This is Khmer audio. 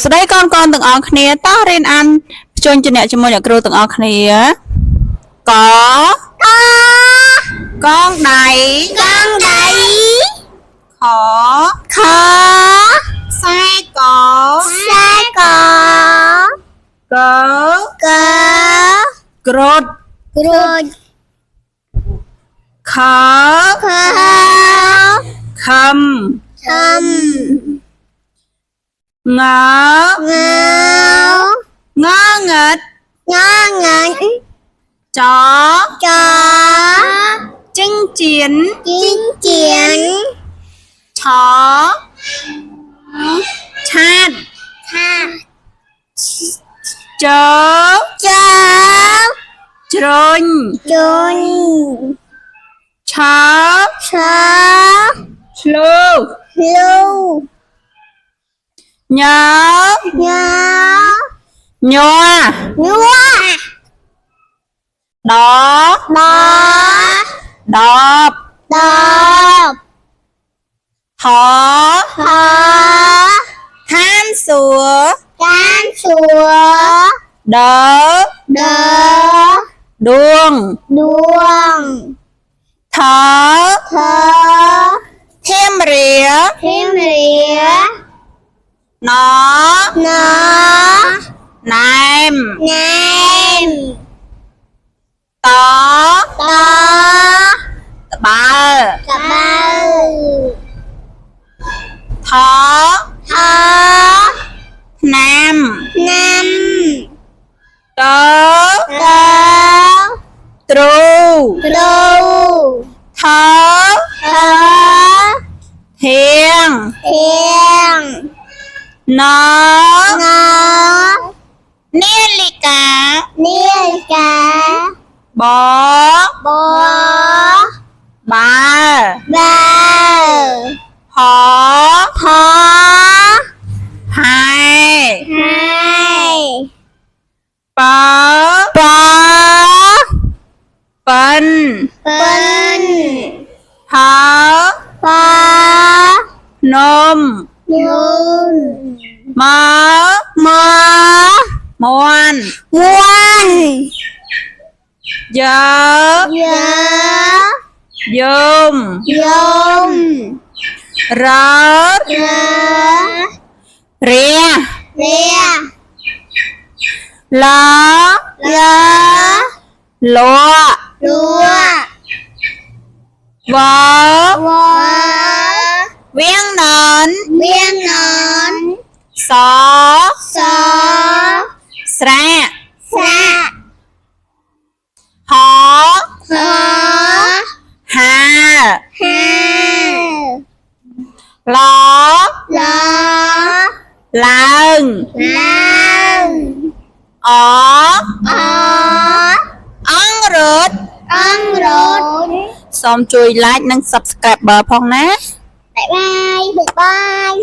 ស្ដីកូនទាំងអស់គ្នាតោះរៀនអានភ្ជាប់ចំណែកជាមួយអ្នកគ្រូទាំងអស់គ្នាកកងដៃខខ្សែកក្រត់ខខំងងឹតចចិញ្ចៀនឆឆាតចជ្រុញឆឆ្លូញ៉ញ័រដបហខានសួរដដួងថធៀមរាណណែមតត្បាល់ថថ្នាំតទ្រូថធៀងណនាឡិកាបបើផហើយប៉ិនផនំមាន់យមរលវៀងននសស្រែហហាឡឡើងអង្រុតសូមជួយ like និង subscribe ផងណាបាយបាយ